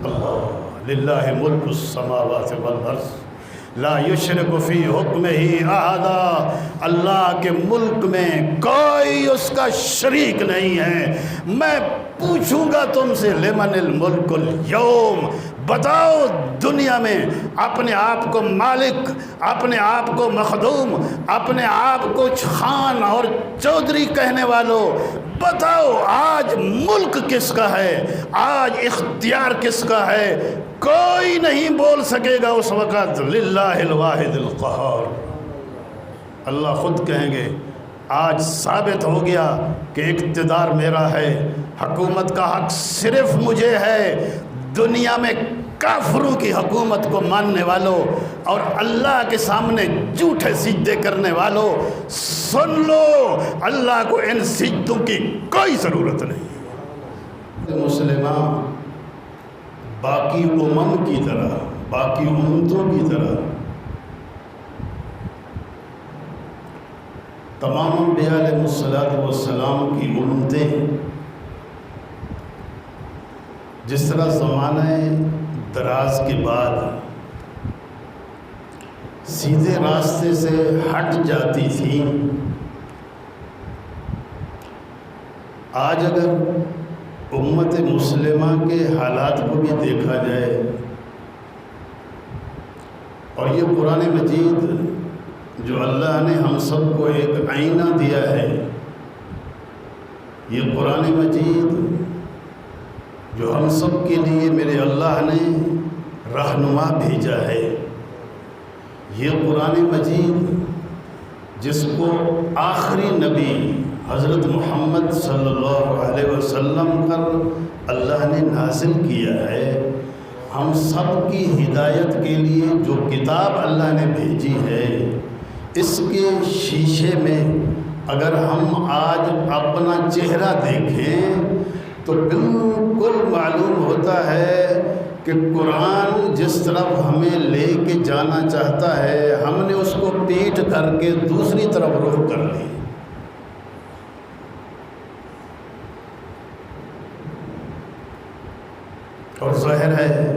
اللہ للہ ملک السماوات والارض لا یشرک فی حکمہ احدا، اللہ کے ملک میں کوئی اس کا شریک نہیں ہے۔ میں پوچھوں گا تم سے لمن الملک اليوم، بتاؤ دنیا میں اپنے آپ کو مالک، اپنے آپ کو مخدوم، اپنے آپ کو خان اور چودھری کہنے والوں، بتاؤ آج ملک کس کا ہے، آج اختیار کس کا ہے؟ کوئی نہیں بول سکے گا اس وقت للہ الواحد القہار۔ اللہ خود کہیں گے آج ثابت ہو گیا کہ اقتدار میرا ہے، حکومت کا حق صرف مجھے ہے۔ دنیا میں کافروں کی حکومت کو ماننے والوں اور اللہ کے سامنے جھوٹے سجدے کرنے والوں، سن لو اللہ کو ان سجدوں کی کوئی ضرورت نہیں۔ مسلمان باقی کی طرح، باقی امتوں کی طرح تمام انبیاء علیہ السلام کی امتیں جس طرح زمانہ دراز کے بعد سیدھے راستے سے ہٹ جاتی تھی، آج اگر امت مسلمہ کے حالات کو بھی دیکھا جائے اور یہ قرآن مجید جو اللہ نے ہم سب کو ایک آئینہ دیا ہے، یہ قرآن مجید جو ہم سب کے لیے میرے اللہ نے رہنما بھیجا ہے، یہ قرآن مجید جس کو آخری نبی حضرت محمد صلی اللہ علیہ وسلم پر اللہ نے نازل کیا ہے، ہم سب کی ہدایت کے لیے جو کتاب اللہ نے بھیجی ہے، اس کے شیشے میں اگر ہم آج اپنا چہرہ دیکھیں تو بالکل معلوم ہوتا ہے کہ قرآن جس طرف ہمیں لے کے جانا چاہتا ہے، ہم نے اس کو پیٹ کر کے دوسری طرف رخ کر لی۔ اور ظاہر ہے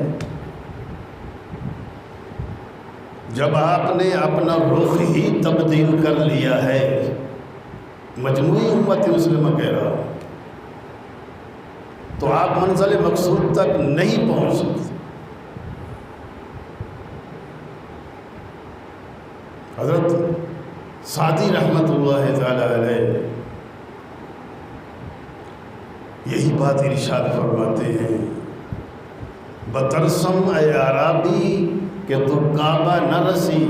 جب آپ نے اپنا رخ ہی تبدیل کر لیا ہے، مجموعی امت مسلمہ کہہ رہا ہوں، تو آپ منزل مقصود تک نہیں پہنچ سکتے۔ حضرت سعدی رحمۃ اللہ تعالی علیہ یہی بات ارشاد فرماتے ہیں، بترسم اے عرابی کہ تو کعبہ نہ رسی،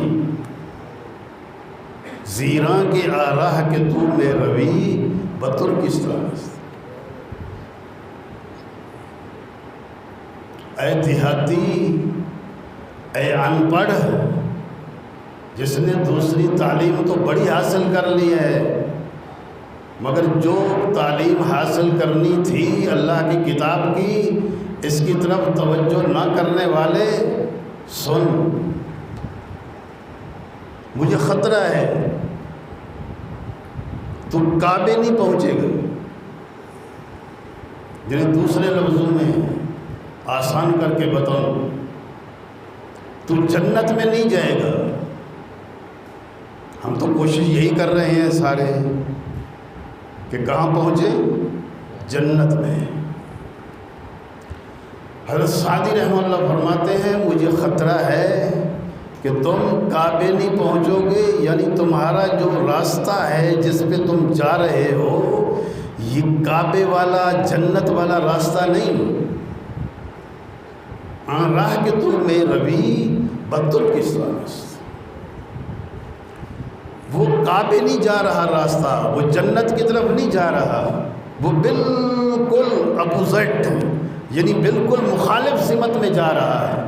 زیراں کے آراہ کہ تو میں روی بترکستان است۔ اے دیہاتی، اے ان پڑھ، جس نے دوسری تعلیم تو بڑی حاصل کر لی ہے، مگر جو تعلیم حاصل کرنی تھی اللہ کی کتاب کی، اس کی طرف توجہ نہ کرنے والے، سن مجھے خطرہ ہے تو کعبے نہیں پہنچے گا، یعنی دوسرے لفظوں میں آسان کر کے بتاؤں تو جنت میں نہیں جائے گا۔ ہم تو کوشش یہی کر رہے ہیں سارے کہ کہاں پہنچے، جنت میں۔ حضرت سعدی رحمہ اللہ فرماتے ہیں مجھے خطرہ ہے کہ تم کعبے نہیں پہنچو گے، یعنی تمہارا جو راستہ ہے جس پہ تم جا رہے ہو، یہ کعبے والا جنت والا راستہ نہیں۔ راہ کے تو میں روی بترکستان است، وہ کعبے نہیں جا رہا راستہ، وہ جنت کی طرف نہیں جا رہا، وہ بالکل اپوزٹ، یعنی بالکل مخالف سمت میں جا رہا ہے۔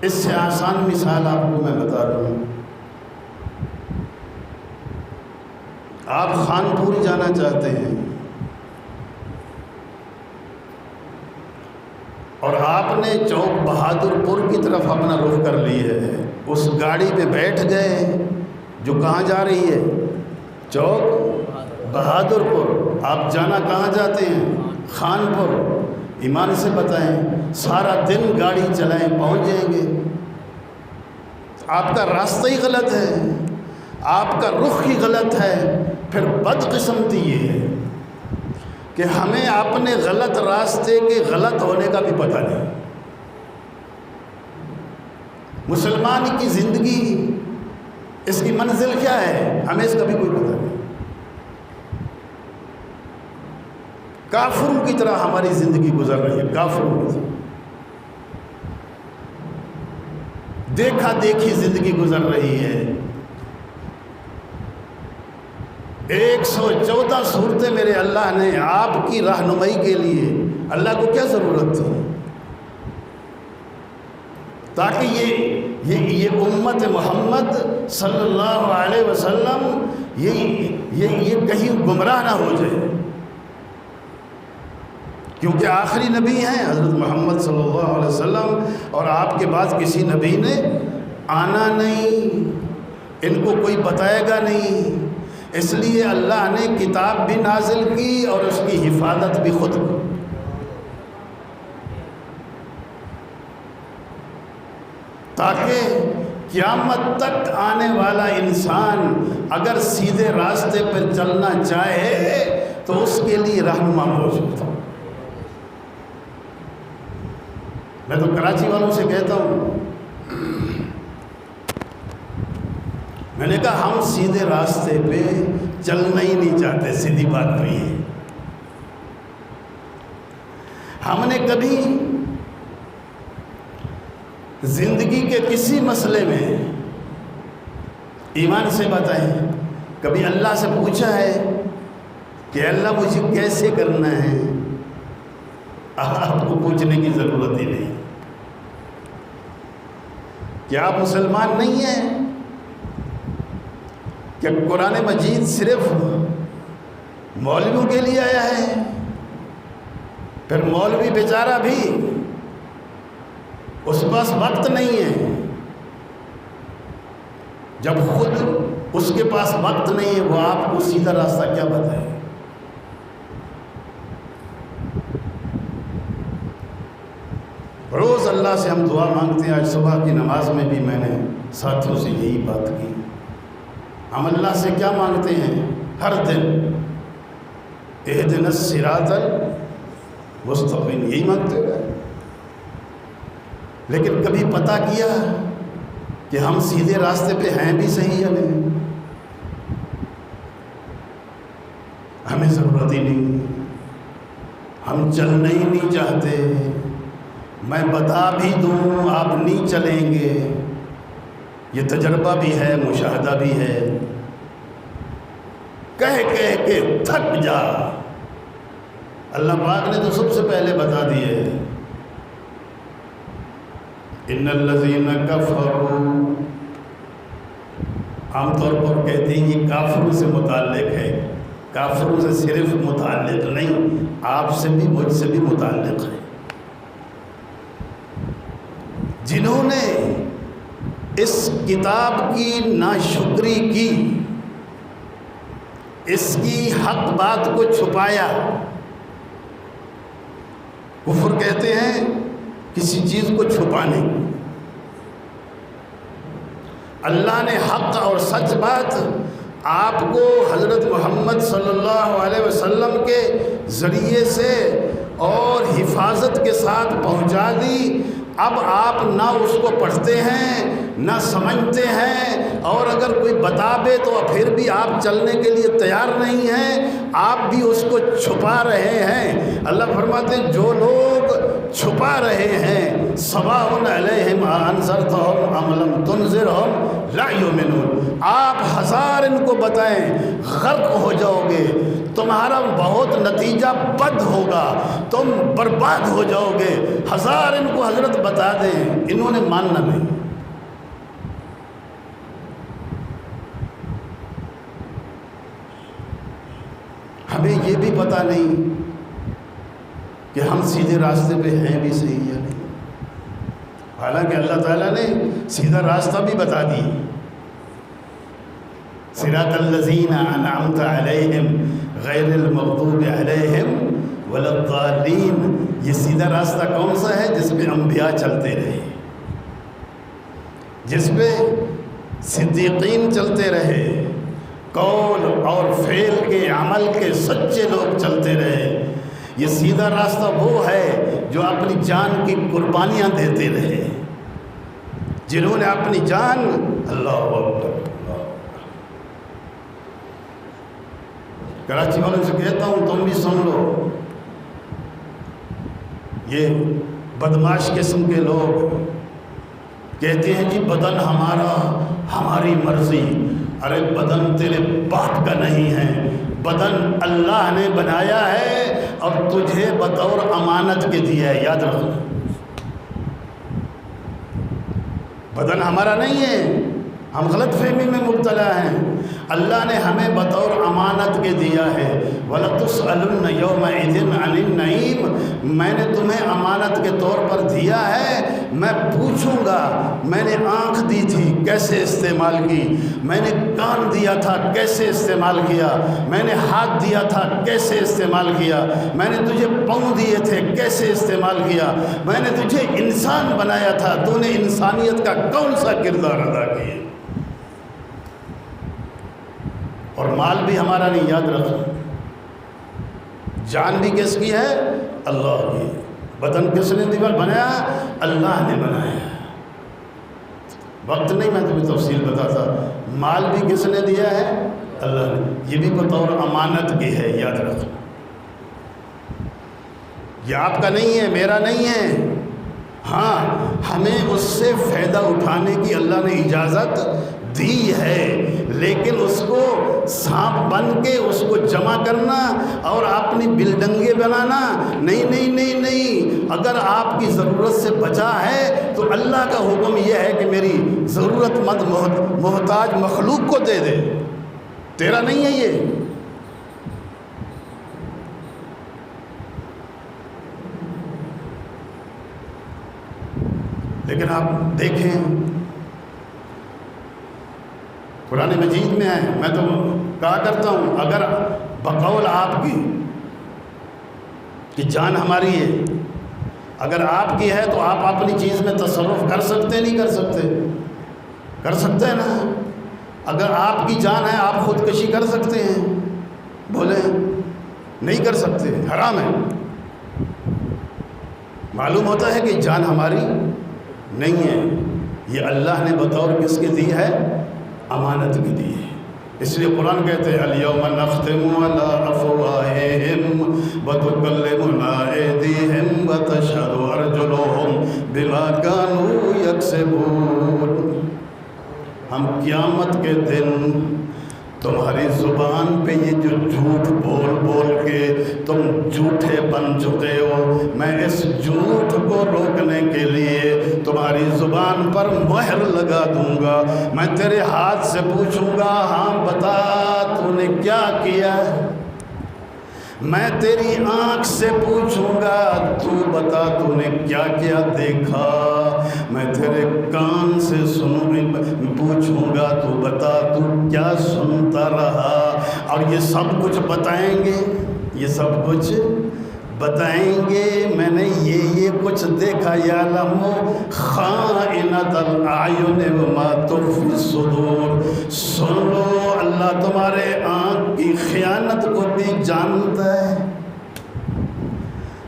اس سے آسان مثال آپ کو میں بتا دوں، آپ خانپور جانا چاہتے ہیں اور آپ نے چوک بہادر پور کی طرف اپنا رخ کر لی ہے، اس گاڑی پہ بیٹھ گئے جو کہاں جا رہی ہے، چوک بہادر پور۔ آپ جانا کہاں جاتے ہیں؟ خانپور۔ ایمان سے بتائیں، سارا دن گاڑی چلائیں پہنچ جائیں گے؟ آپ کا راستہ ہی غلط ہے، آپ کا رخ ہی غلط ہے۔ پھر بدقسمتی یہ ہے کہ ہمیں اپنے غلط راستے کے غلط ہونے کا بھی پتہ نہیں۔ مسلمان کی زندگی، اس کی منزل کیا ہے، ہمیں اس کا بھی کوئی پتہ نہیں۔ کافروں کی طرح ہماری زندگی گزر رہی ہے، کافروں کی طرح دیکھا دیکھی زندگی گزر رہی ہے۔ 114 صورتیں میرے اللہ نے آپ کی رہنمائی کے لیے، اللہ کو کیا ضرورت تھی؟ تاکہ یہ امت محمد صلی اللہ علیہ وسلم یہ کہیں گمراہ نہ ہو جائے، کیونکہ آخری نبی ہیں حضرت محمد صلی اللہ علیہ وسلم، اور آپ کے بعد کسی نبی نے آنا نہیں، ان کو کوئی بتائے گا نہیں، اس لیے اللہ نے کتاب بھی نازل کی اور اس کی حفاظت بھی خود کی۔ تاکہ قیامت تک آنے والا انسان اگر سیدھے راستے پر چلنا چاہے تو اس کے لیے رہنما موجود ہو۔ میں تو کراچی والوں سے کہتا ہوں، میں نے کہا ہم سیدھے راستے پہ چلنا ہی نہیں چاہتے، سیدھی بات تو یہ ہے۔ ہم نے کبھی زندگی کے کسی مسئلے میں، ایمان سے بتائیں، کبھی اللہ سے پوچھا ہے کہ اللہ مجھے کیسے کرنا ہے؟ آپ کو پوچھنے کی ضرورت ہی نہیں۔ کیا آپ مسلمان نہیں ہیں؟ کہ قرآن مجید صرف مولویوں کے لیے آیا ہے؟ پھر مولوی بیچارہ بھی اس پاس وقت نہیں ہے، جب خود اس کے پاس وقت نہیں ہے، وہ آپ کو سیدھا راستہ کیا بتائے؟ روز اللہ سے ہم دعا مانگتے ہیں۔ آج صبح کی نماز میں بھی میں نے ساتھیوں سے یہی بات کی۔ ہم اللہ سے کیا مانگتے ہیں ہر دن؟ اہدنا الصراط المستقیم، یہی مانگتے ہیں۔ لیکن کبھی پتہ کیا کہ ہم سیدھے راستے پہ ہیں بھی صحیح یا نہیں؟ ہمیں ضرورت ہی نہیں، ہم چلنا ہی نہیں چاہتے۔ میں بتا بھی دوں آپ نہیں چلیں گے، یہ تجربہ بھی ہے، مشاہدہ بھی ہے۔ کہہ کے تھک جا، اللہ پاک نے تو سب سے پہلے بتا دیے، ان الذین کفروا، عام طور پر کہتے ہیں یہ کافروں سے متعلق ہے، کافروں سے صرف متعلق نہیں، آپ سے بھی مجھ سے بھی متعلق ہے۔ جنہوں نے اس کتاب کی ناشکری کی، اس کی حق بات کو چھپایا، کفر کہتے ہیں کسی چیز کو چھپانے۔ اللہ نے حق اور سچ بات آپ کو حضرت محمد صلی اللہ علیہ وسلم کے ذریعے سے اور حفاظت کے ساتھ پہنچا دی۔ اب آپ نہ اس کو پڑھتے ہیں نہ سمجھتے ہیں، اور اگر کوئی بتا دے تو پھر بھی آپ چلنے کے لیے تیار نہیں ہیں، آپ بھی اس کو چھپا رہے ہیں۔ اللہ فرماتے ہیں جو لوگ چھپا رہے ہیں سواء علیہم انذرتہم ام لم تنذرہم لا یؤمنون، آپ ہزار ان کو بتائیں غرق ہو جاؤ گے، تمہارا بہت نتیجہ بد ہوگا، تم برباد ہو جاؤ گے۔ ہزار ان کو حضرت بتا دیں، انہوں نے ماننا نہیں۔ ہمیں یہ بھی پتہ نہیں کہ ہم سیدھے راستے پہ ہیں بھی صحیح یا نہیں، حالانکہ اللہ تعالیٰ نے سیدھا راستہ بھی بتا دی۔ صراط الذین انعمت علیہم غیر المغضوب علیہم ولا الضالین، یہ سیدھا راستہ کون سا ہے؟ جس پہ انبیاء چلتے رہے، جس پہ صدیقین چلتے رہے، قول اور فعل کے عمل کے سچے لوگ چلتے رہے۔ یہ سیدھا راستہ وہ ہے جو اپنی جان کی قربانیاں دیتے رہے، جنہوں نے اپنی جان، اللہ اکبر، کراچی والوں سے کہتا ہوں تم بھی سن لو، یہ بدماش قسم کے لوگ کہتے ہیں جی بدن ہمارا، ہماری مرضی۔ ارے بدن تیرے باپ کا نہیں ہے، بدن اللہ نے بنایا ہے اور تجھے بطور امانت کے دیا ہے، یاد رکھو۔ بدن ہمارا نہیں ہے، ہم غلط فہمی میں مبتلا ہیں۔ اللہ نے ہمیں بطور امانت کے دیا ہے، وَلَتُسْأَلُنَّ يَوْمَئِذٍ عَنِ النَّعِيمِ، میں نے تمہیں امانت کے طور پر دیا ہے، میں پوچھوں گا۔ میں نے آنکھ دی تھی، کیسے استعمال کی؟ میں نے کان دیا تھا، کیسے استعمال کیا؟ میں نے ہاتھ دیا تھا، کیسے استعمال کیا؟ میں نے تجھے پاؤں دیے تھے، کیسے استعمال کیا؟ میں نے تجھے انسان بنایا تھا، تو نے انسانیت کا کون سا کردار ادا کیا؟ اور مال بھی ہمارا نہیں، یاد رکھو۔ جان بھی کس کی ہے؟ اللہ کی۔ بدن کس نے بنایا؟ اللہ نے بنایا۔ وقت نہیں میں تمہیں تفصیل بتاتا۔ مال بھی کس نے دیا ہے؟ اللہ نے۔ یہ بھی بطور امانت کی ہے، یاد رکھو۔ یہ آپ کا نہیں ہے، میرا نہیں ہے۔ ہاں، ہمیں اس سے فائدہ اٹھانے کی اللہ نے اجازت دی ہے، لیکن اس کو سانپ بن کے اس کو جمع کرنا اور اپنی بلڈنگیں بنانا نہیں نہیں نہیں نہیں۔ اگر آپ کی ضرورت سے بچا ہے تو اللہ کا حکم یہ ہے کہ میری ضرورت مند محتاج مخلوق کو دے دے، تیرا نہیں ہے یہ۔ لیکن آپ دیکھیں قرآن مجید میں ہے، میں تو کہا کرتا ہوں اگر بقول آپ کی کہ جان ہماری ہے، اگر آپ کی ہے تو آپ اپنی چیز میں تصرف کر سکتے نہیں کر سکتے؟ کر سکتے ہیں نا۔ اگر آپ کی جان ہے آپ خودکشی کر سکتے ہیں؟ بولیں نہیں کر سکتے، حرام ہے۔ معلوم ہوتا ہے کہ جان ہماری نہیں ہے، یہ اللہ نے بطور کس کے دی ہے؟ امانت کی دی ہے۔ اس لیے قرآن کہتے ہیں اليوم نختم على افواہہم وتکلمنا ایدیہم وتشہد ارجلہم بما کانوا یکسبون۔ ہم قیامت کے دن تمہاری زبان پہ یہ جو جھوٹ بول بول کے تم جھوٹے بن چکے ہو، میں اس جھوٹ کو روکنے کے لیے تمہاری زبان پر مہر لگا دوں گا۔ میں تیرے ہاتھ سے پوچھوں گا ہاں بتا تو نے کیا کیا؟ میں تیری آنکھ سے پوچھوں گا تو بتا تو نے کیا کیا دیکھا؟ میں تیرے کان سے پوچھوں گا تو بتا تو کیا سنتا رہا؟ اور یہ سب کچھ بتائیں گے، یہ سب کچھ بتائیں گے میں نے یہ کچھ دیکھا۔ یعلم خائنۃ الاعین وما تخفی الصدور۔ سن لو اللہ تمہارے آنکھ کی خیانت کو بھی جانتا ہے،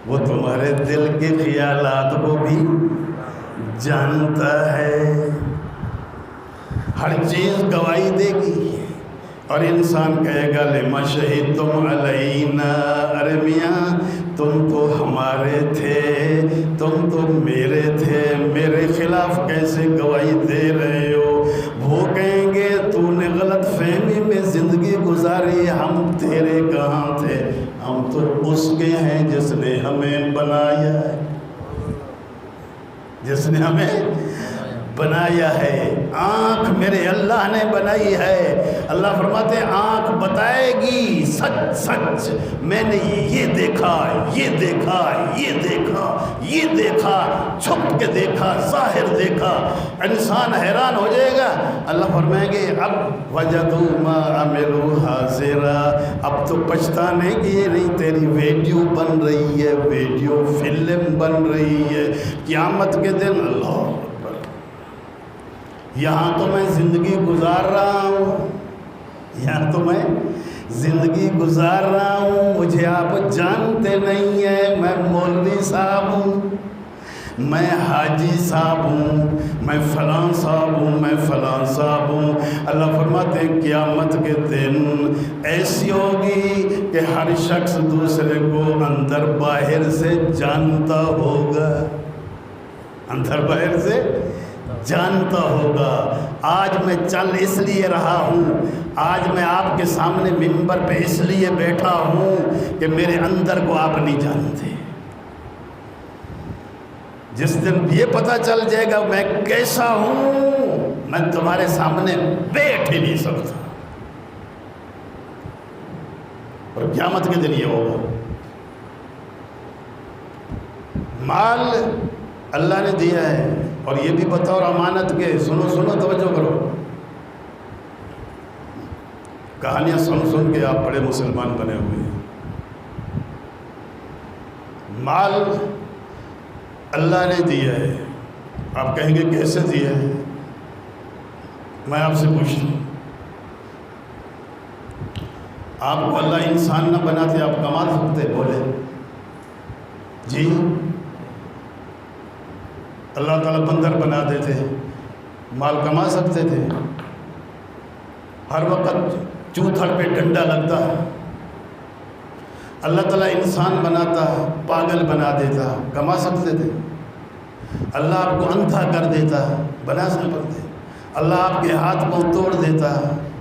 وہ تمہارے دل کے خیالات کو بھی جانتا ہے۔ ہر چیز گواہی دے گی اور انسان کہے گا لما شہدتم علینا، ارے میاں تم تو ہمارے تھے، تم تو میرے تھے، میرے خلاف کیسے گواہی دے رہے ہو؟ وہ کہیں گے تو نے غلط فہمی میں زندگی گزاری، ہم تیرے کہاں تھے، ہم تو اس کے ہیں جس نے ہمیں بنایا ہے، جس نے ہمیں بنایا ہے۔ آنکھ میرے اللہ نے بنائی ہے۔ اللہ فرماتے ہیں آنکھ بتائے گی سچ سچ میں نے یہ دیکھا، یہ دیکھا، یہ دیکھا، یہ دیکھا، چھپ کے دیکھا، ظاہر دیکھا، انسان حیران ہو جائے گا۔ اللہ فرمائیں گے اب وجدوا ما عملوا حاضرا، اب تو پچھتانے کی یہ نہیں، تیری ویڈیو بن رہی ہے، ویڈیو فلم بن رہی ہے قیامت کے دن۔ اللہ اکبر، یہاں تو میں زندگی گزار رہا ہوں، یہاں تو میں زندگی گزار رہا ہوں، مجھے آپ جانتے نہیں ہیں، میں مولوی صاحب ہوں، میں حاجی صاحب ہوں، میں فلاں صاحب ہوں، میں فلاں صاحب ہوں۔ اللہ فرماتے ہیں قیامت کے دن ایسی ہوگی کہ ہر شخص دوسرے کو اندر باہر سے جانتا ہوگا، اندر باہر سے جانتا ہوگا۔ آج میں چل اس لیے رہا ہوں، آج میں آپ کے سامنے منبر پہ اس لیے بیٹھا ہوں کہ میرے اندر کو آپ نہیں جانتے۔ جس دن یہ پتہ چل جائے گا میں کیسا ہوں، میں تمہارے سامنے بیٹھ ہی نہیں سکتا۔ اور قیامت کے دن یہ ہوگا۔ مال اللہ نے دیا ہے، اور یہ بھی بطور امانت کے، سنو توجہ کرو، کہانیاں سن کے آپ بڑے مسلمان بنے ہوئے ہیں۔ مال اللہ نے دیا ہے، آپ کہیں گے کیسے دیا ہے؟ میں آپ سے پوچھتا ہوں، آپ کو اللہ انسان نہ بناتے آپ کما سکتے؟ بولے جی۔ اللہ تعالیٰ بندر بنا دیتے مال کما سکتے تھے؟ ہر وقت چوتھڑ پہ ڈنڈا لگتا ہے۔ اللہ تعالیٰ انسان بناتا، پاگل بنا دیتا، کما سکتے تھے؟ اللہ آپ کو اندھا کر دیتا، بنا سکتے تھے؟ اللہ آپ کے ہاتھ پاؤں توڑ دیتا،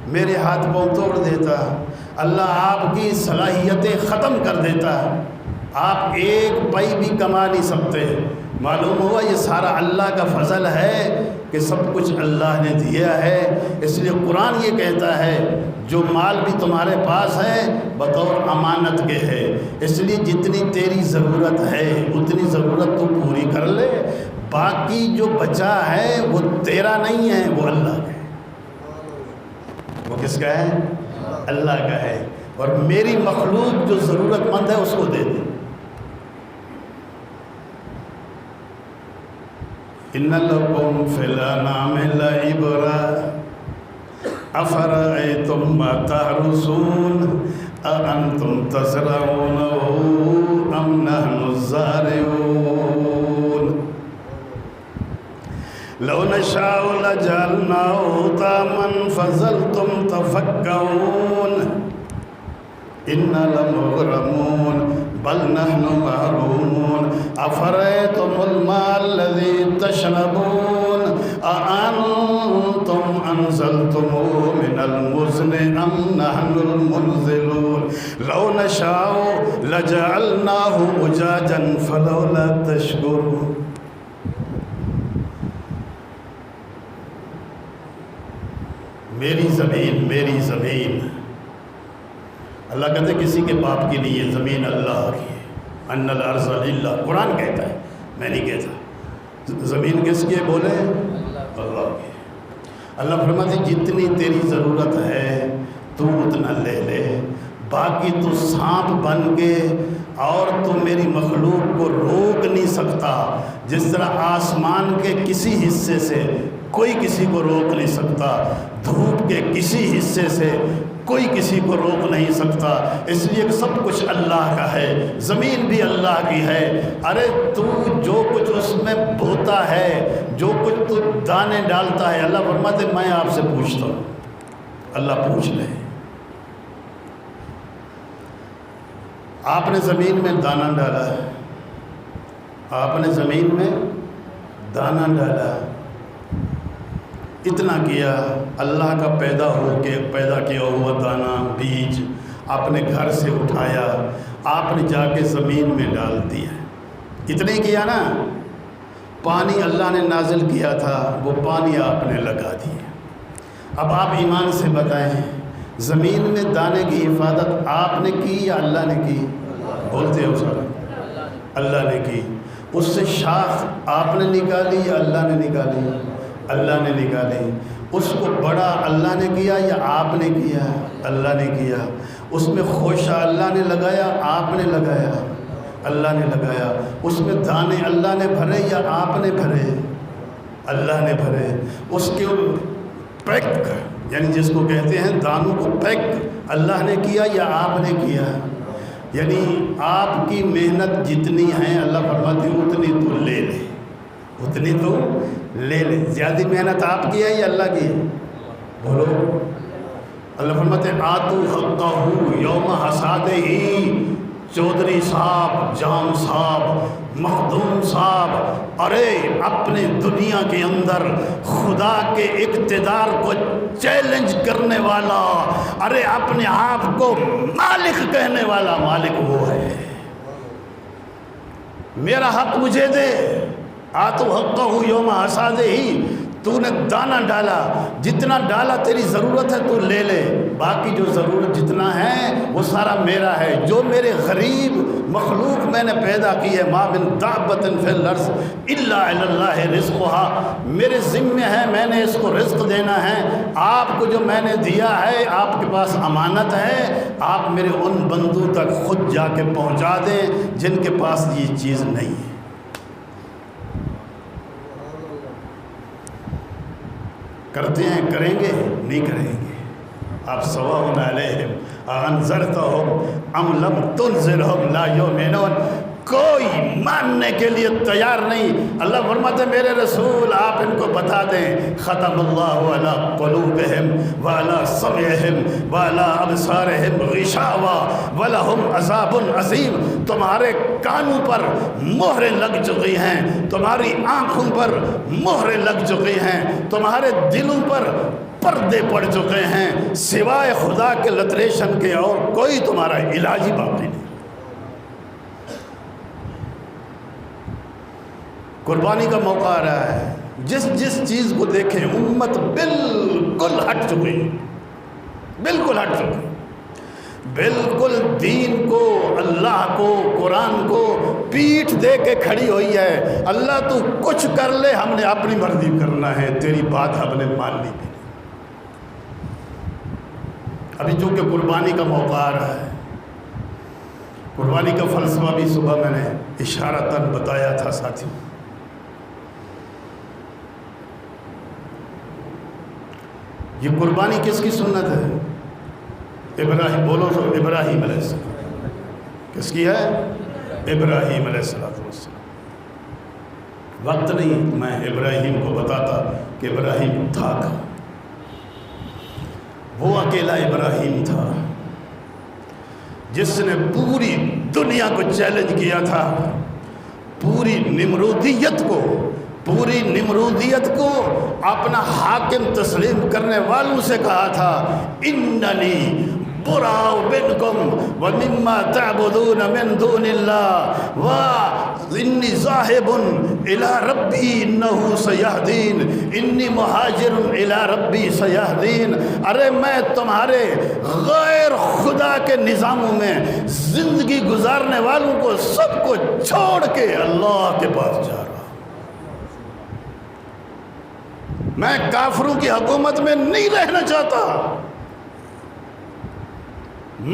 میرے ہاتھ پاؤں توڑ دیتا، اللہ آپ کی صلاحیتیں ختم کر دیتا، آپ ایک پائی بھی کما نہیں سکتے۔ معلوم ہوا یہ سارا اللہ کا فضل ہے کہ سب کچھ اللہ نے دیا ہے۔ اس لیے قرآن یہ کہتا ہے جو مال بھی تمہارے پاس ہے بطور امانت کے ہے، اس لیے جتنی تیری ضرورت ہے اتنی ضرورت تو پوری کر لے، باقی جو بچا ہے وہ تیرا نہیں ہے، وہ اللہ کا ہے۔ وہ کس کا ہے؟ اللہ کا ہے۔ اور میری مخلوق جو ضرورت مند ہے اس کو دے دے۔ ان لکم فی الانعام لعبرۃ افرأیتم ما تحرثون اانتم تزرعونه ام نحن الزارعون لو نشاء لجعلناه طعاما فظلتم تفکہون انا لمغرمون بل نحن محرومون افرأیتم الماء الذی تشربون اانتم انزلتموه من المزن ام نحن المنزلون لو نشاء لجعلناه أجاجا فلولا تشکرون۔ میری زمین، میری زمین، اللہ کہتے ہیں کسی کے باپ کی نہیں ہے، زمین اللہ کی ہے۔ ان الارض للہ، قرآن کہتا ہے، میں نہیں کہتا۔ زمین کس کی ہے بولے؟ اللہ کی۔ اللہ فرماتے ہیں جتنی تیری ضرورت ہے تو اتنا لے لے، باقی تو سانپ بن کے اور تو میری مخلوق کو روک نہیں سکتا۔ جس طرح آسمان کے کسی حصے سے کوئی کسی کو روک نہیں سکتا، دھوپ کے کسی حصے سے کوئی کسی کو روک نہیں سکتا، اس لیے سب کچھ اللہ کا ہے۔ زمین بھی اللہ کی ہے۔ ارے تو جو کچھ اس میں بوتا ہے، جو کچھ تو دانے ڈالتا ہے، اللہ فرماتے میں آپ سے پوچھتا ہوں، اللہ پوچھ لے۔ آپ نے زمین میں دانہ ڈالا ہے، آپ نے زمین میں دانہ ڈالا، اتنا کیا، اللہ کا پیدا کیا ہوا دانہ بیج اپنے گھر سے اٹھایا، آپ نے جا کے زمین میں ڈال دیا، اتنے کیا نا۔ پانی اللہ نے نازل کیا تھا، وہ پانی آپ نے لگا دیا۔ اب آپ ایمان سے بتائیں، زمین میں دانے کی حفاظت آپ نے کی یا اللہ نے کی؟ بولتے ہو سر؟ اللہ نے کی. اس سے شاخ آپ نے نکالی یا اللہ نے نکالی؟ اللہ نے نکالی. اس کو بڑا اللہ نے کیا یا آپ نے کیا؟ اللہ نے کیا. اس میں خوشہ اللہ نے لگایا آپ نے لگایا؟ اللہ نے لگایا. اس میں دانے اللہ نے بھرے یا آپ نے بھرے؟ اللہ نے بھرے. اس کے پیک یعنی جس کو کہتے ہیں دانوں کو پیک اللہ نے کیا یا آپ نے کیا؟ یعنی آپ کی محنت جتنی ہیں اللہ فرماتے ہیں اتنی تو لے لے، اتنی تو لے لے. زیادہ محنت آپ کی ہے یا اللہ کی ہے؟ بولو. اللہ فرماتے ہیں آتو حقہ یوم حصادہ. چودھری صاحب، جام صاحب، مخدوم صاحب، ارے اپنے دنیا کے اندر خدا کے اقتدار کو چیلنج کرنے والا، ارے اپنے آپ کو مالک کہنے والا، مالک وہ ہے. میرا حق مجھے دے. آتو حقہ یوم حصادہ. تو نے دانہ ڈالا، جتنا ڈالا تیری ضرورت ہے تو لے لے، باقی جو ضرورت جتنا ہے وہ سارا میرا ہے. جو میرے غریب مخلوق میں نے پیدا کی ہے، ما من دابۃ فی الارض الا علی اللہ رزقها، میرے ذمہ ہے، میں نے اس کو رزق دینا ہے. آپ کو جو میں نے دیا ہے آپ کے پاس امانت ہے، آپ میرے ان بندوں تک خود جا کے پہنچا دیں جن کے پاس یہ چیز نہیں ہے. کرتے ہیں، کریں گے نہیں کریں گے. آپ سواء علیہم اانذرتہم ام لم تنذرہم لا یؤمنون. کوئی ماننے کے لیے تیار نہیں. اللہ فرماتے ہیں میرے رسول آپ ان کو بتا دیں ختم اللہ علی قلوبہم وعلی سمعہم وعلی ابصارہم غشاوہ ولہم عذاب عظیم. تمہارے کانوں پر مہریں لگ چکی ہیں، تمہاری آنکھوں پر مہریں لگ چکی ہیں، تمہارے دلوں پر پردے پڑ چکے ہیں، سوائے خدا کے لتریشن کے اور کوئی تمہارا علاج ہی باقی نہیں. قربانی کا موقع آ رہا ہے. جس چیز کو دیکھیں امت بالکل ہٹ چکی، بالکل ہٹ چکی، بالکل دین کو، اللہ کو، قرآن کو پیٹھ دے کے کھڑی ہوئی ہے. اللہ تو کچھ کر لے، ہم نے اپنی مرضی کرنا ہے، تیری بات ہم نے ماننی بھی. ابھی چونکہ قربانی کا موقع آ رہا ہے، قربانی کا فلسفہ بھی صبح میں نے اشارتاً بتایا تھا ساتھیوں. یہ قربانی کس کی سنت ہے؟ ابراہیم. بولو تو ابراہیم علیہ السلام. کس کی ہے؟ ابراہیم علیہ السلام. وقت نہیں میں ابراہیم کو بتاتا کہ ابراہیم تھا کہاں. وہ اکیلا ابراہیم تھا جس نے پوری دنیا کو چیلنج کیا تھا، پوری نمرودیت کو اپنا حاکم تسلیم کرنے والوں سے کہا تھا اننی براء منکم ومما تعبدون من دون اللہ وانی ذاہب الی ربی انہ سیہدین انی مہاجر الی ربی سیہدین. ارے میں تمہارے غیر خدا کے نظاموں میں زندگی گزارنے والوں کو سب کو چھوڑ کے اللہ کے پاس جا رہا ہوں. میں کافروں کی حکومت میں نہیں رہنا چاہتا.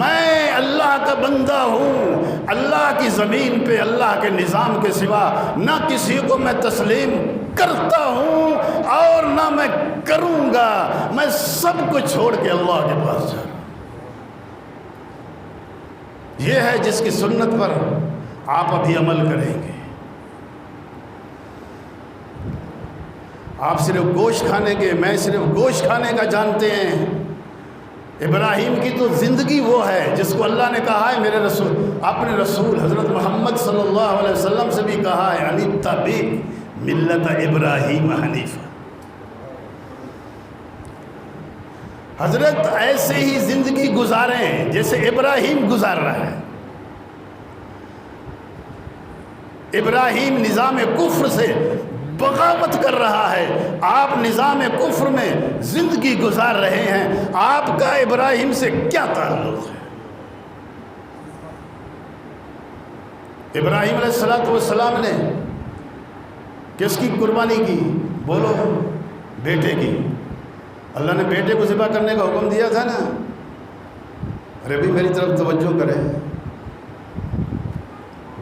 میں اللہ کا بندہ ہوں. اللہ کی زمین پہ اللہ کے نظام کے سوا نہ کسی کو میں تسلیم کرتا ہوں اور نہ میں کروں گا. میں سب کو چھوڑ کے اللہ کے پاس جا رہا ہوں. یہ ہے جس کی سنت پر آپ ابھی عمل کریں گے. آپ صرف گوشت کھانے کے، میں صرف گوشت کھانے کا جانتے ہیں. ابراہیم کی تو زندگی وہ ہے جس کو اللہ نے کہا ہے میرے رسول، اپنے رسول حضرت محمد صلی اللہ علیہ وسلم سے بھی کہا ہے ان اتبع ملت ابراہیم حنیفہ. حضرت ایسے ہی زندگی گزاریں جیسے ابراہیم گزار رہا ہے. ابراہیم نظام کفر سے بغاوت کر رہا ہے، آپ نظام کفر میں زندگی گزار رہے ہیں. آپ کا ابراہیم سے کیا تعلق ہے؟ ابراہیم علیہ السلام نے کس کی قربانی کی؟ بولو، بیٹے کی۔ اللہ نے بیٹے کو ذبح کرنے کا حکم دیا تھا نا۔ ارے بھی میری طرف توجہ کرے،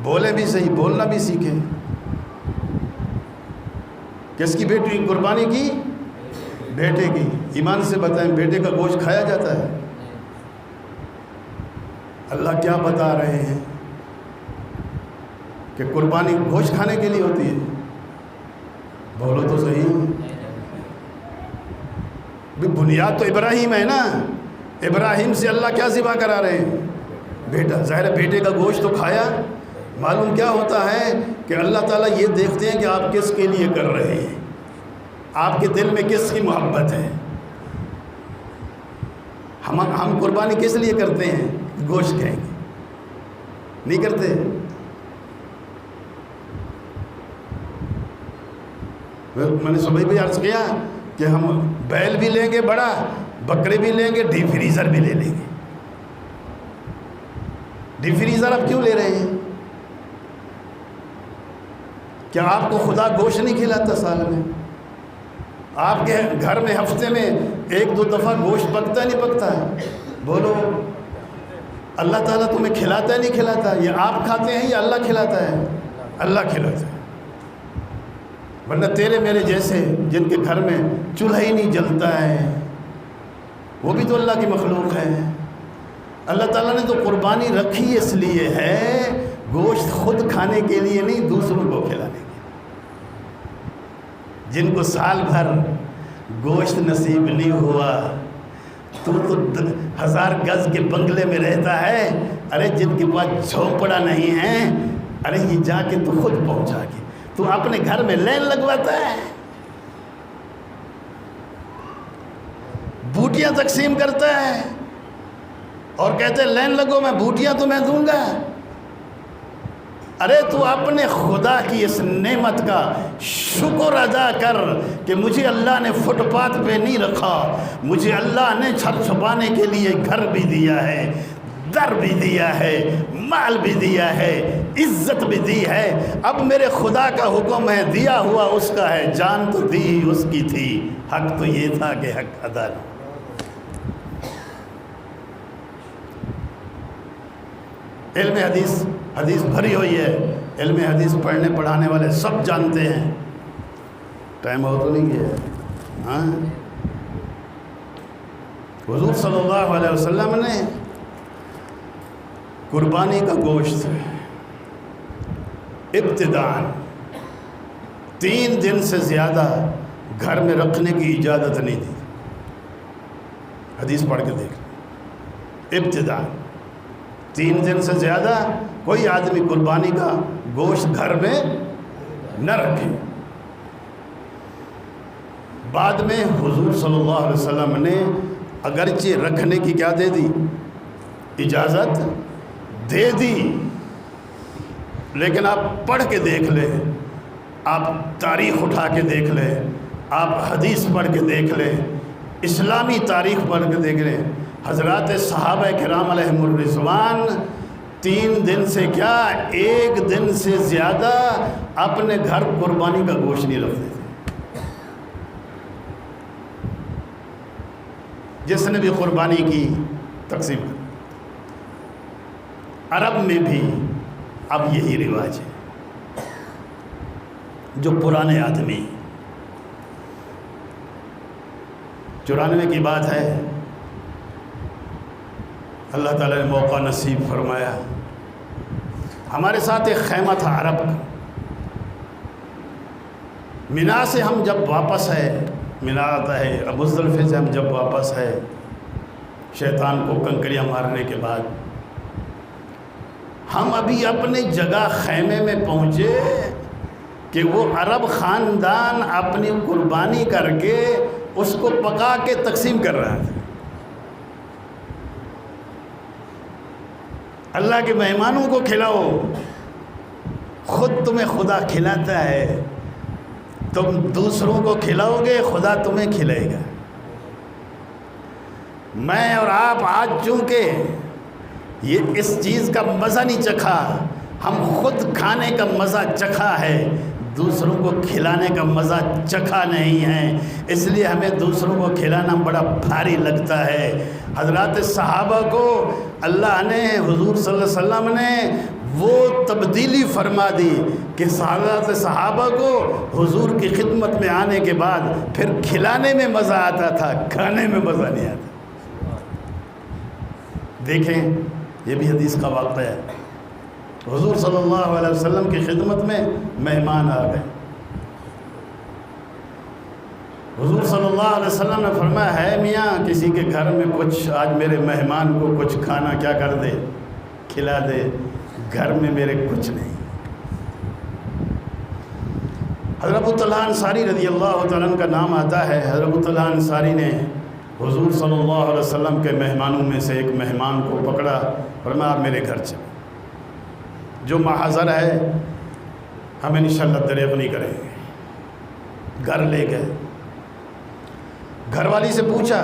بولے بھی صحیح، بولنا بھی سیکھے۔ کس کی بیٹی کی قربانی کی؟ بیٹے کی۔ ایمان سے بتائیں، بیٹے کا گوشت کھایا جاتا ہے؟ اللہ کیا بتا رہے ہیں کہ قربانی گوشت کھانے کے لیے ہوتی ہے؟ بولو تو صحیح۔ بنیاد تو ابراہیم ہے نا۔ ابراہیم سے اللہ کیا ذبح کرا رہے ہیں؟ بیٹا۔ ظاہر ہے بیٹے کا گوشت تو کھایا۔ معلوم کیا ہوتا ہے کہ اللہ تعالیٰ یہ دیکھتے ہیں کہ آپ کس کے لیے کر رہے ہیں، آپ کے دل میں کس کی محبت ہے۔ ہم قربانی کس لیے کرتے ہیں؟ گوشت کہیں گے، نہیں کرتے؟ میں نے صبح بھی عرض کیا کہ ہم بیل بھی لیں گے بڑا، بکرے بھی لیں گے، ڈی فریزر بھی لے لیں گے۔ ڈی فریزر اب کیوں لے رہے ہیں؟ کیا آپ کو خدا گوشت نہیں کھلاتا سال میں؟ آپ کے گھر میں ہفتے میں 1-2 دفعہ گوشت پکتا نہیں پکتا ہے؟ بولو، اللہ تعالیٰ تمہیں کھلاتا ہے نہیں کھلاتا؟ یہ آپ کھاتے ہیں یا اللہ کھلاتا ہے؟ اللہ کھلاتا ہے۔ ورنہ تیرے میرے جیسے جن کے گھر میں چولہا ہی نہیں جلتا ہے، وہ بھی تو اللہ کی مخلوق ہے۔ اللہ تعالیٰ نے تو قربانی رکھی اس لیے ہے، گوشت خود کھانے کے لیے نہیں، دوسروں کو کھلانے کے۔ جن کو سال بھر گوشت نصیب نہیں ہوا، تو 1000 گز کے بنگلے میں رہتا ہے۔ ارے جن کے پاس جھونپڑا نہیں ہے، ارے یہ جا کے تو خود پہنچا کے تو اپنے گھر میں لین لگواتا ہے، بوٹیاں تقسیم کرتا ہے اور کہتے ہیں لین لگو، میں بوٹیاں تمہیں دوں گا۔ ارے تو اپنے خدا کی اس نعمت کا شکر ادا کر کہ مجھے اللہ نے فٹ پاتھ پہ نہیں رکھا، مجھے اللہ نے چھپ چھپانے کے لیے گھر بھی دیا ہے، در بھی دیا ہے، مال بھی دیا ہے، عزت بھی دی ہے۔ اب میرے خدا کا حکم ہے، دیا ہوا اس کا ہے، جان تو دی اس کی تھی، حق تو یہ تھا کہ حق ادا نہ۔ علم حدیث بھری ہوئی ہے، علم حدیث پڑھنے پڑھانے والے سب جانتے ہیں۔ ٹائم ہو تو نہیں گیا؟ ہاں، حضور صلی اللہ علیہ وسلم نے قربانی کا گوشت ابتداءً 3 دن سے زیادہ گھر میں رکھنے کی اجازت نہیں دی۔ حدیث پڑھ کے دیکھ، ابتداءً 3 دن سے زیادہ کوئی آدمی قربانی کا گوشت گھر میں نہ رکھے۔ بعد میں حضور صلی اللہ علیہ وسلم نے اگرچہ رکھنے کی کیا دے دی؟ اجازت دے دی، لیکن آپ پڑھ کے دیکھ لیں، آپ تاریخ اٹھا کے دیکھ لیں، آپ حدیث پڑھ کے دیکھ لیں، اسلامی تاریخ پڑھ کے دیکھ لیں، حضرات صحابہ کرام علیہم الرضوان 3 دن سے کیا 1 دن سے زیادہ اپنے گھر قربانی کا گوشت نہیں رکھتے تھے۔ جس نے بھی قربانی کی تقسیم کر۔ عرب میں بھی اب یہی رواج ہے۔ جو پرانے آدمی 94 کی بات ہے، اللہ تعالیٰ نے موقع نصیب فرمایا، ہمارے ساتھ ایک خیمہ تھا عرب کا۔ مینا سے ہم جب واپس ہے، مینا آتا ہے، اب مزدلفے سے ہم جب واپس ہے شیطان کو کنکریاں مارنے کے بعد، ہم ابھی اپنے جگہ خیمے میں پہنچے کہ وہ عرب خاندان اپنی قربانی کر کے اس کو پکا کے تقسیم کر رہا تھا۔ اللہ کے مہمانوں کو کھلاؤ، خود تمہیں خدا کھلاتا ہے، تم دوسروں کو کھلاؤ گے، خدا تمہیں کھلائے گا۔ میں اور آپ آج چونکہ یہ اس چیز کا مزہ نہیں چکھا، ہم خود کھانے کا مزہ چکھا ہے، دوسروں کو کھلانے کا مزہ چکھا نہیں ہے، اس لیے ہمیں دوسروں کو کھلانا بڑا بھاری لگتا ہے۔ حضرات صحابہ کو اللہ نے، حضور صلی اللہ علیہ وسلم نے وہ تبدیلی فرما دی کہ حضرات صحابہ کو حضور کی خدمت میں آنے کے بعد پھر کھلانے میں مزہ آتا تھا، کھانے میں مزہ نہیں آتا۔ دیکھیں یہ بھی حدیث کا واقعہ ہے، حضور صلی اللہ علیہ وسلم کی خدمت میں مہمان آ گئے، حضور صلی اللہ علیہ وسلم نے فرمایا ہے میاں کسی کے گھر میں کچھ آج میرے مہمان کو کچھ کھانا کیا کر دے، کھلا دے، گھر میں میرے کچھ نہیں۔ حضرت ابو طلحہ انصاری رضی اللہ تعالیٰ عنہ کا نام آتا ہے۔ حضرت ابو طلحہ انصاری نے حضور صلی اللہ علیہ وسلم کے مہمانوں میں سے ایک مہمان کو پکڑا، فرمایا آپ میرے گھر چلیں، جو محاذر ہے ہم انشاءاللہ دریغ نہیں کریں گے۔ گھر لے گئے، گھر والی سے پوچھا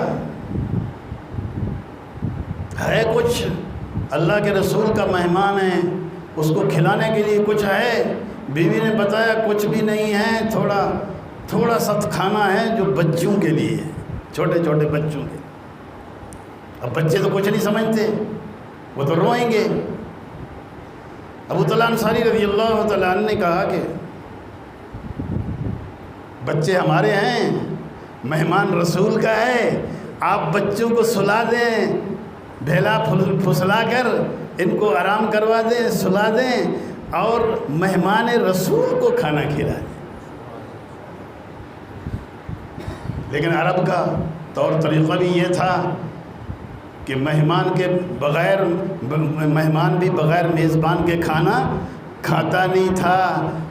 ہے کچھ، اللہ کے رسول کا مہمان ہے، اس کو کھلانے کے لیے کچھ ہے؟ بیوی نے بتایا کچھ بھی نہیں ہے، تھوڑا سا کھانا ہے جو بچوں کے لیے ہے، چھوٹے چھوٹے بچوں کے۔ اب بچے تو کچھ نہیں سمجھتے، وہ تو روئیں گے۔ ابو طلحہ انصاری رضی اللہ تعالیٰ عنہ نے کہا کہ بچے ہمارے ہیں، مہمان رسول کا ہے، آپ بچوں کو سلا دیں، بھیلا پھسلا کر ان کو آرام کروا دیں، سلا دیں اور مہمان رسول کو کھانا کھلا دیں۔ لیکن عرب کا طور طریقہ بھی یہ تھا کہ مہمان بھی بغیر میزبان کے کھانا کھاتا نہیں تھا۔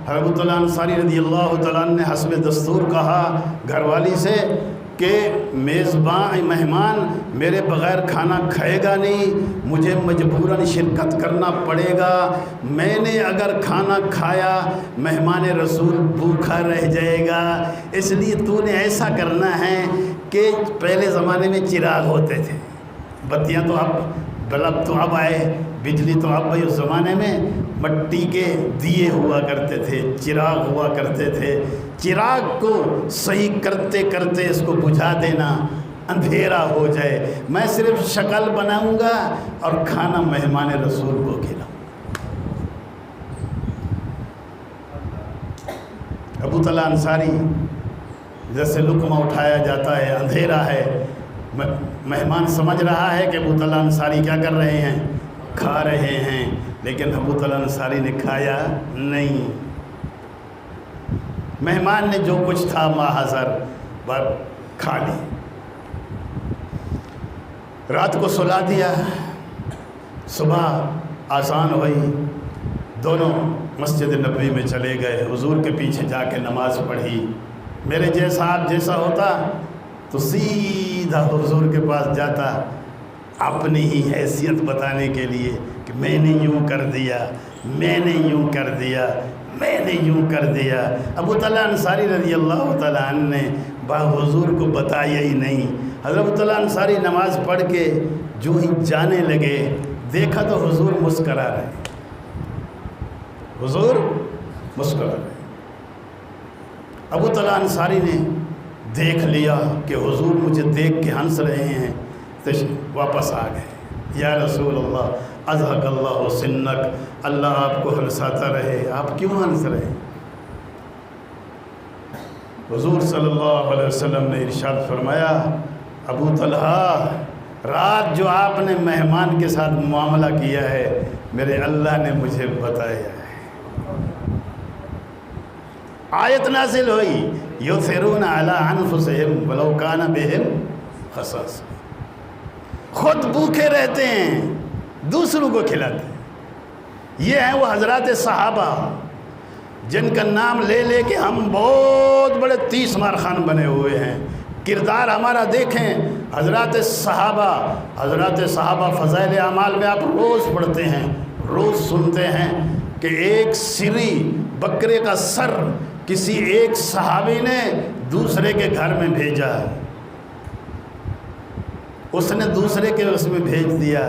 حضرت ابو طلحہ انصاری رضی اللہ تعالیٰ عنہ نے حسب دستور کہا گھر والی سے کہ مہمان میرے بغیر کھانا کھائے گا نہیں، مجھے مجبوراً شرکت کرنا پڑے گا، میں نے اگر کھانا کھایا مہمان رسول بھوکا رہ جائے گا، اس لیے تو نے ایسا کرنا ہے کہ پہلے زمانے میں چراغ ہوتے تھے، بتیاں تو اب بلب تو اب آئے، بجلی تو اب اس زمانے میں مٹی کے دیے ہوا کرتے تھے، چراغ ہوا کرتے تھے، چراغ کو صحیح کرتے کرتے اس کو بجھا دینا، اندھیرا ہو جائے، میں صرف شکل بناؤں گا اور کھانا مہمان رسول کو کھلاؤں۔ ابو طلحہ انصاری جیسے لقمہ اٹھایا جاتا ہے، اندھیرا ہے، مہمان سمجھ رہا ہے کہ ابو طلحہ انصاری کیا کر رہے ہیں، کھا رہے ہیں، لیکن ابو طلحہ انصاری نے کھایا نہیں۔ مہمان نے جو کچھ تھا محاذر پر کھا لی، رات کو سلا دیا، صبح آسان ہوئی، دونوں مسجد نبوی میں چلے گئے، حضور کے پیچھے جا کے نماز پڑھی۔ میرے جیسا آپ جیسا ہوتا تو سیدھا حضور کے پاس جاتا اپنی ہی حیثیت بتانے کے لیے کہ میں نے یوں کر دیا، میں نے یوں کر دیا، میں نے یوں کر دیا۔ ابو طلحہ انصاری رضی اللہ تعالیٰ عنہ نے حضور کو بتایا ہی نہیں۔ حضرت ابو طلحہ انصاری نماز پڑھ کے جو ہی جانے لگے، دیکھا تو حضور مسکرا رہے، حضور مسکرا رہے۔ ابو طلحہ انصاری نے دیکھ لیا کہ حضور مجھے دیکھ کے ہنس رہے ہیں، تو واپس آ گئے، یا رسول اللہ اضحک اللہ سنک، اللہ آپ کو ہنساتا رہے، آپ کیوں ہنس رہے؟ حضور صلی اللہ علیہ وسلم نے ارشاد فرمایا ابو طلحہ، رات جو آپ نے مہمان کے ساتھ معاملہ کیا ہے میرے اللہ نے مجھے بتایا ہے۔ آیت نازل ہوئی یؤثرون علی انفسہم ولو کان بہم خصاصہ، خود بھوکے رہتے ہیں دوسروں کو کھلاتے ہیں۔ یہ ہیں وہ حضرات صحابہ جن کا نام لے لے کے ہم بہت بڑے 30 مار خان بنے ہوئے ہیں۔ کردار ہمارا دیکھیں، حضرات صحابہ فضائل اعمال میں آپ روز پڑھتے ہیں، روز سنتے ہیں کہ ایک سری بکرے کا سر کسی ایک صحابی نے دوسرے کے گھر میں بھیجا، اس نے دوسرے کے اس میں بھیج دیا،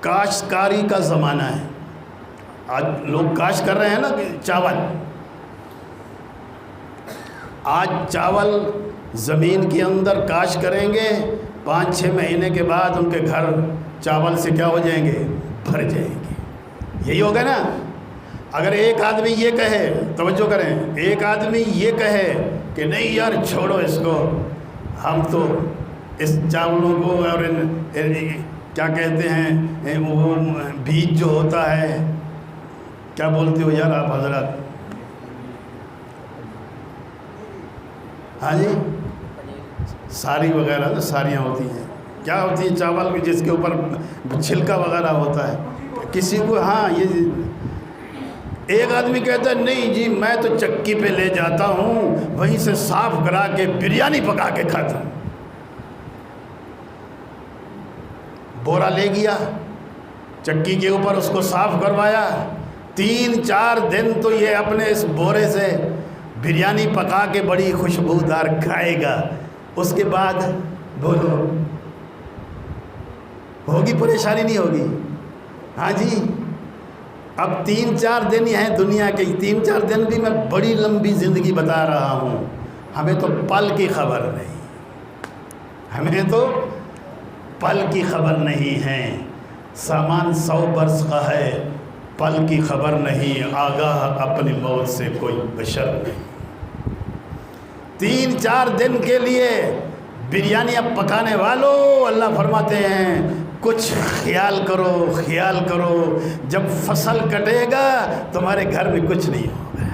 کاشتکاری کا زمانہ ہے. آج لوگ کاشت کر رہے ہیں نا چاول. آج چاول زمین کے اندر کاشت کریں گے, 5-6 مہینے کے بعد ان کے گھر چاول سے کیا ہو جائیں گے؟ بھر جائیں گے. یہی ہوگا نا. اگر ایک آدمی یہ کہے, توجہ کریں, ایک آدمی یہ کہے کہ نہیں یار چھوڑو اس کو, ہم تو اس چاولوں کو اور کیا کہتے ہیں وہ بیج جو ہوتا ہے, کیا بولتے ہو یار آپ حضرات؟ ہاں جی, ساری وغیرہ نا, ساریاں ہوتی ہیں, کیا ہوتی ہیں چاول کی جس کے اوپر چھلکا وغیرہ ہوتا ہے. کسی کو ہاں یہ ایک آدمی کہتا ہے نہیں جی میں تو چکی پہ لے جاتا ہوں, وہیں سے صاف کرا کے بریانی پکا کے کھاتا ہوں. بورا لے گیا, چکی کے اوپر اس کو صاف کروایا, 3-4 دن تو یہ اپنے اس بورے سے بریانی پکا کے بڑی خوشبودار کھائے گا. اس کے بعد بولو ہوگی پریشانی نہیں ہوگی؟ ہاں جی. اب 3-4 دن ہی ہیں دنیا کے, 3-4 دن بھی میں بڑی لمبی زندگی بتا رہا ہوں. ہمیں تو پل کی خبر نہیں, ہمیں تو پل کی خبر نہیں ہے. سامان 100 برس کا ہے, پل کی خبر نہیں, آگاہ اپنی موت سے کوئی بشر نہیں. 3-4 دن کے لیے بریانی اب پکانے والوں, اللہ فرماتے ہیں کچھ خیال کرو, خیال کرو, جب فصل کٹے گا تمہارے گھر میں کچھ نہیں ہوگا.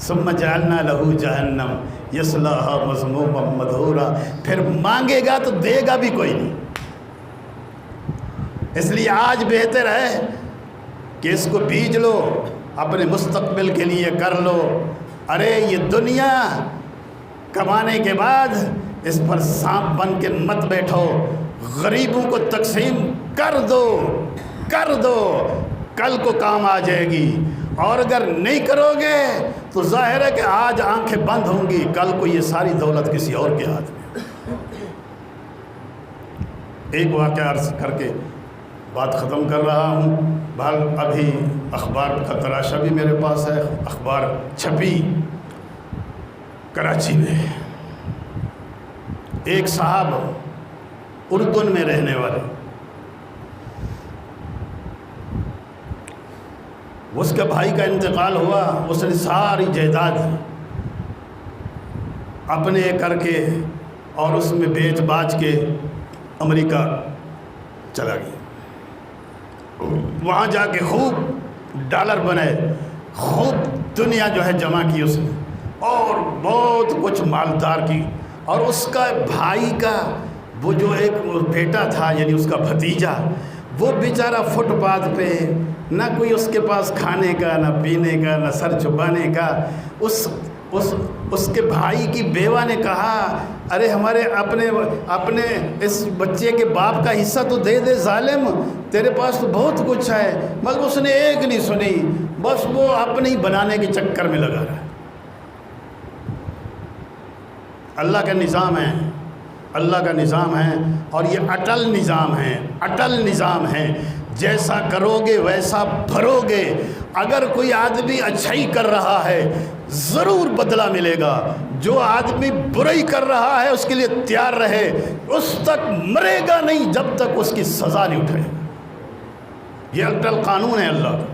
ثم جعلنا لہو جہنم یصلاھا مذموما مدحورا, پھر مانگے گا تو دے گا بھی کوئی نہیں. اس لیے آج بہتر ہے کہ اس کو بیج لو, اپنے مستقبل کے لیے کر لو. ارے یہ دنیا کمانے کے بعد اس پر سانپ بن کے مت بیٹھو, غریبوں کو تقسیم کر دو, کر دو, کل کو کام آ جائے گی. اور اگر نہیں کرو گے تو ظاہر ہے کہ آج آنکھیں بند ہوں گی, کل کو یہ ساری دولت کسی اور کے ہاتھ میں. ایک واقعہ عرض کر کے بات ختم کر رہا ہوں. بہرحال ابھی اخبار کا تراشا بھی میرے پاس ہے, اخبار چھپی کراچی میں. ایک صاحب اردن میں رہنے والے, اس کے بھائی کا انتقال ہوا, اس نے ساری جائیداد اپنے کر کے اور اس میں بیچ باچ کے امریکہ چلا گیا. وہاں جا کے خوب ڈالر بنے, خوب دنیا جو ہے جمع کی اس نے, اور بہت کچھ مالدار کی. اور اس کا بھائی کا وہ جو ایک بیٹا تھا, یعنی اس کا بھتیجا, وہ بیچارہ فٹ پاتھ پہ, نہ کوئی اس کے پاس کھانے کا, نہ پینے کا, نہ سر چھپانے کا. اس کے بھائی کی بیوہ نے کہا ارے ہمارے اپنے اس بچے کے باپ کا حصہ تو دے دے ظالم, تیرے پاس تو بہت کچھ ہے. مگر اس نے ایک نہیں سنی, بس وہ اپنے ہی بنانے کے چکر میں لگا رہا. اللہ کا نظام ہے, اللہ کا نظام ہے, اور یہ اٹل نظام ہے, اٹل نظام ہے. جیسا کرو گے ویسا بھرو گے. اگر کوئی آدمی اچھائی کر رہا ہے ضرور بدلہ ملے گا, جو آدمی برائی کر رہا ہے اس کے لیے تیار رہے, اس تک مرے گا نہیں جب تک اس کی سزا نہیں اٹھے. یہ اٹل قانون ہے اللہ کا.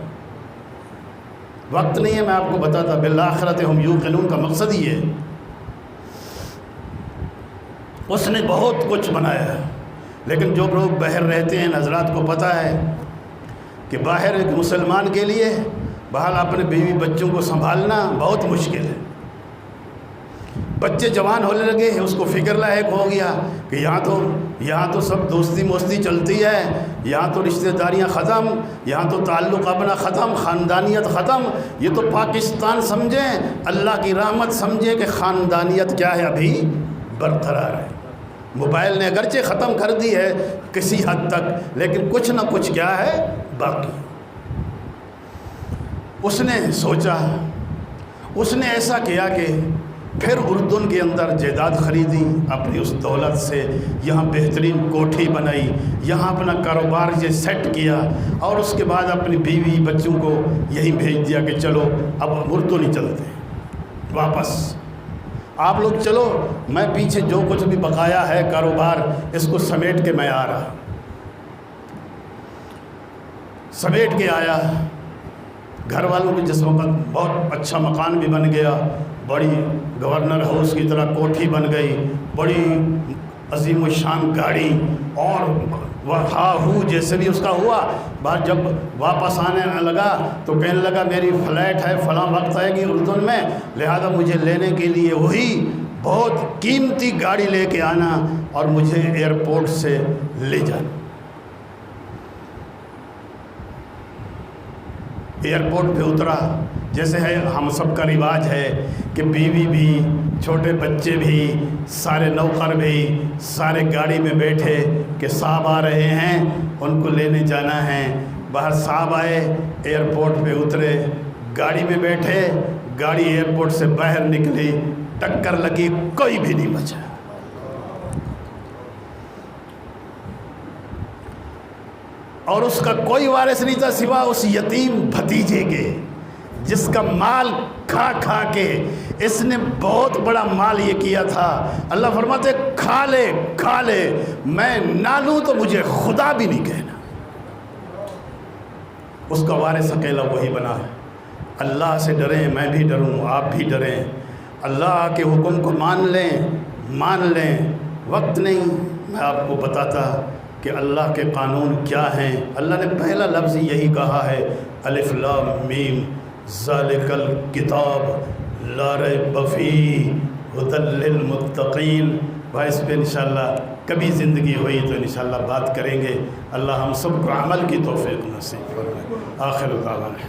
وقت نہیں ہے, میں آپ کو بتاتا. بالآخرت ہم یوقنون کا مقصد ہی ہے. اس نے بہت کچھ بنایا ہے, لیکن جو لوگ باہر رہتے ہیں حضرات کو پتہ ہے کہ باہر ایک مسلمان کے لیے بہرحال اپنے بیوی بچوں کو سنبھالنا بہت مشکل ہے. بچے جوان ہونے لگے, اس کو فکر لاحق ہو گیا کہ یہاں تو سب دوستی موستی چلتی ہے, یہاں تو رشتہ داریاں ختم, یہاں تو تعلق اپنا ختم, خاندانیت ختم. یہ تو پاکستان سمجھیں, اللہ کی رحمت سمجھیں کہ خاندانیت کیا ہے ابھی برقرار ہے. موبائل نے اگرچہ ختم کر دی ہے کسی حد تک, لیکن کچھ نہ کچھ کیا ہے باقی. اس نے سوچا, اس نے ایسا کیا کہ پھر اردن کے اندر جائیداد خریدی، اپنی اس دولت سے یہاں بہترین کوٹھی بنائی، یہاں اپنا کاروبار یہ سیٹ کیا، اور اس کے بعد اپنی بیوی بچوں کو یہی بھیج دیا کہ چلو اب اردن ہی چلتے ہیں واپس، آپ لوگ چلو، میں پیچھے جو کچھ بھی بقایا ہے کاروبار اس کو سمیٹ کے میں آ رہا، سمیٹ کے آیا۔ گھر والوں کی جس وقت بہت اچھا مکان بھی بن گیا، بڑی گورنر ہاؤس کی طرح کوٹھی بن گئی، بڑی عظیم الشان گاڑی، اور وہ ہا ہو جیسے بھی اس کا ہوا، بعد جب واپس آنے لگا تو کہنے لگا میری فلائٹ ہے فلاں وقت آئے گی اردن میں، لہذا مجھے لینے کے لیے وہی بہت قیمتی گاڑی لے کے آنا اور مجھے ایئرپورٹ سے لے جانا۔ ایئرپورٹ پہ اترا، جیسے ہے ہم سب کا رواج ہے کہ بیوی بھی، چھوٹے بچے بھی، سارے نوکر بھی، سارے گاڑی میں بیٹھے کہ صاحب آ رہے ہیں ان کو لینے جانا ہے۔ باہر صاحب آئے، ایئرپورٹ پہ اترے، گاڑی میں بیٹھے، گاڑی ایئرپورٹ سے باہر نکلی، ٹکر لگی، کوئی بھی نہیں بچا۔ اور اس کا کوئی وارث نہیں تھا سوا اس یتیم بھتیجے کے، جس کا مال کھا کھا کے اس نے بہت بڑا مال یہ کیا تھا۔ اللہ فرماتے کھا لے کھا لے، میں نہ لوں تو مجھے خدا بھی نہیں کہنا۔ اس کا وارث اکیلا وہی بنا ہے۔ اللہ سے ڈریں، میں بھی ڈروں، آپ بھی ڈریں، اللہ کے حکم کو مان لیں۔ وقت نہیں میں آپ کو بتاتا کہ اللہ کے قانون کیا ہیں۔ اللہ نے پہلا لفظ یہی کہا ہے، الف لام میم ذالک الکتاب لا ریب فیہ ھدی للمتقین۔ بھائی اس پہ انشاءاللہ کبھی زندگی ہوئی تو انشاءاللہ بات کریں گے۔ اللہ ہم سب کو عمل کی توفیق نصیب فرمائے۔ آخر دعوانا